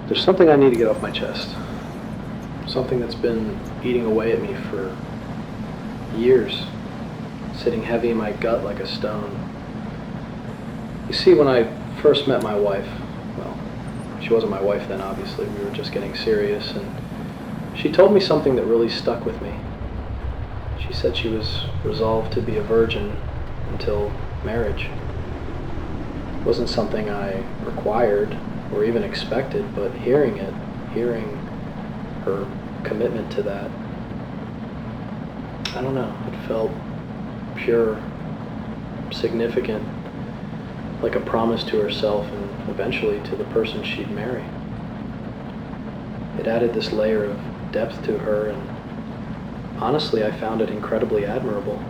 There's something I need to get off my chest. Something that's been eating away at me for years, sitting heavy in my gut like a stone. You see, when I first met my wife, well, she wasn't my wife then, obviously. We were just getting serious, and she told me something that really stuck with me. She said she was resolved to be a virgin until marriage. It wasn't something I required or even expected, but hearing her commitment to that, I don't know, it felt pure, significant, like a promise to herself and eventually to the person she'd marry. It added this layer of depth to her, and honestly, I found it incredibly admirable.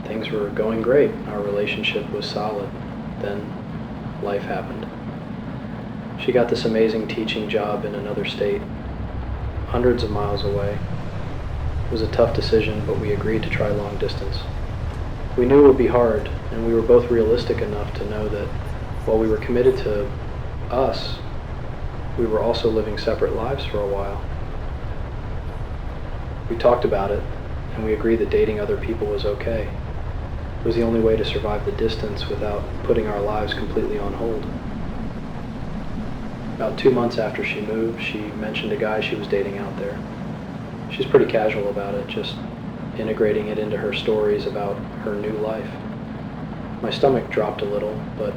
Things were going great. Our relationship was solid. Then life happened. She got this amazing teaching job in another state, hundreds of miles away. It was a tough decision, but we agreed to try long distance. We knew it would be hard, and we were both realistic enough to know that while we were committed to us, we were also living separate lives for a while. We talked about it, and we agreed that dating other people was okay. It was the only way to survive the distance without putting our lives completely on hold. About 2 months after she moved, she mentioned a guy she was dating out there. She's pretty casual about it, just integrating it into her stories about her new life. My stomach dropped a little, but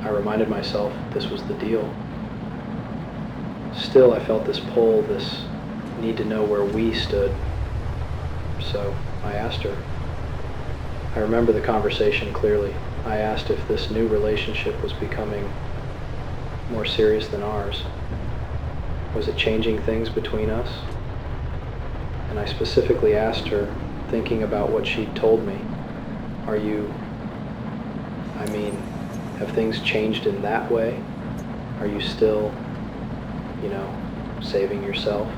I reminded myself this was the deal. Still, I felt this pull, this need to know where we stood. So I asked her. I remember the conversation clearly. I asked if this new relationship was becoming more serious than ours. Was it changing things between us? And I specifically asked her, thinking about what she'd told me, have things changed in that way? Are you still, saving yourself?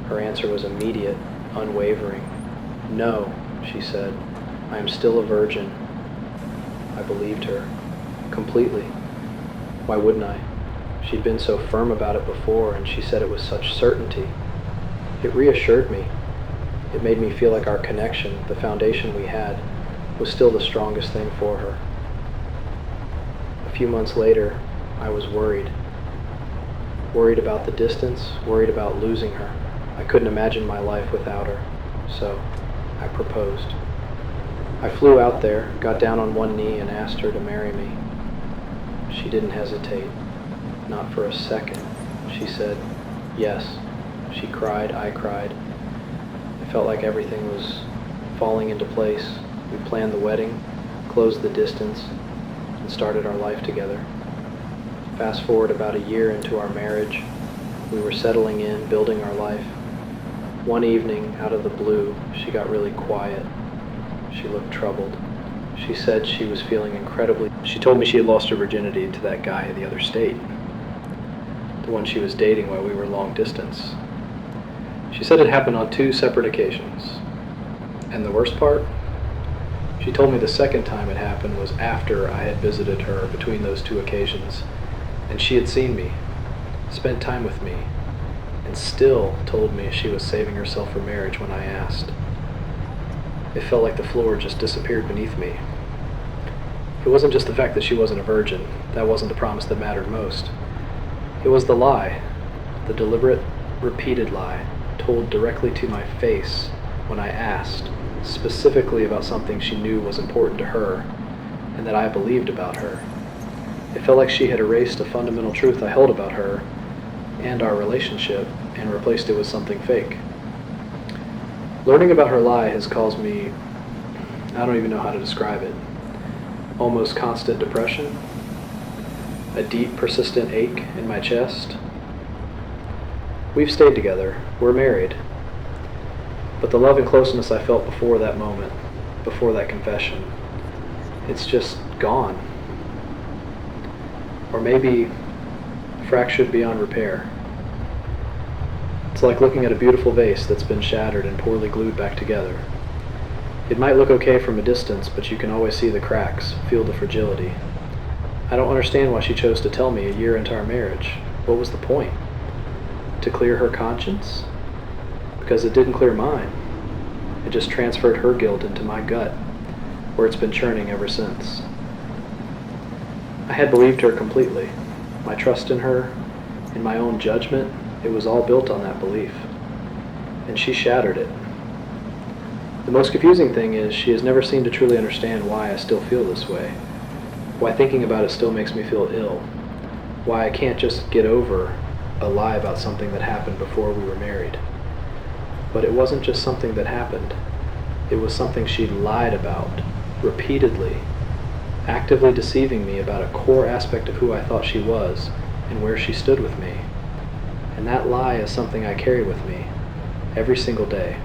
Her answer was immediate, unwavering. No, she said, I am still a virgin. I believed her completely. Why wouldn't I? She'd been so firm about it before, and she said it with such certainty. It reassured me. It made me feel like our connection, the foundation we had, was still the strongest thing for her. A few months later, I was worried. Worried about the distance, worried about losing her. I couldn't imagine my life without her, so I proposed. I flew out there, got down on one knee, and asked her to marry me. She didn't hesitate, not for a second. She said, yes. She cried, I cried. It felt like everything was falling into place. We planned the wedding, closed the distance, and started our life together. Fast forward about a year into our marriage, we were settling in, building our life. One evening, out of the blue, she got really quiet. She looked troubled. She said she was feeling incredibly... She told me she had lost her virginity to that guy in the other state, the one she was dating while we were long distance. She said it happened on 2 separate occasions. And the worst part? She told me the second time it happened was after I had visited her between those 2 occasions, and she had seen me, spent time with me, and still told me she was saving herself for marriage when I asked. It felt like the floor just disappeared beneath me. It wasn't just the fact that she wasn't a virgin. That wasn't the promise that mattered most. It was the lie, the deliberate, repeated lie, told directly to my face when I asked, specifically about something she knew was important to her, and that I believed about her. It felt like she had erased a fundamental truth I held about her and our relationship and replaced it with something fake. Learning about her lie has caused me, I don't even know how to describe it, almost constant depression, a deep, persistent ache in my chest. We've stayed together, we're married, but the love and closeness I felt before that moment, before that confession, it's just gone. Or maybe fractured beyond repair. It's like looking at a beautiful vase that's been shattered and poorly glued back together. It might look okay from a distance, but you can always see the cracks, feel the fragility. I don't understand why she chose to tell me a year into our marriage. What was the point? To clear her conscience? Because it didn't clear mine. It just transferred her guilt into my gut, where it's been churning ever since. I had believed her completely. My trust in her, in my own judgment, it was all built on that belief. And she shattered it. The most confusing thing is she has never seemed to truly understand why I still feel this way. Why thinking about it still makes me feel ill. Why I can't just get over a lie about something that happened before we were married. But it wasn't just something that happened. It was something she'd lied about, repeatedly, actively deceiving me about a core aspect of who I thought she was and where she stood with me. And that lie is something I carry with me every single day.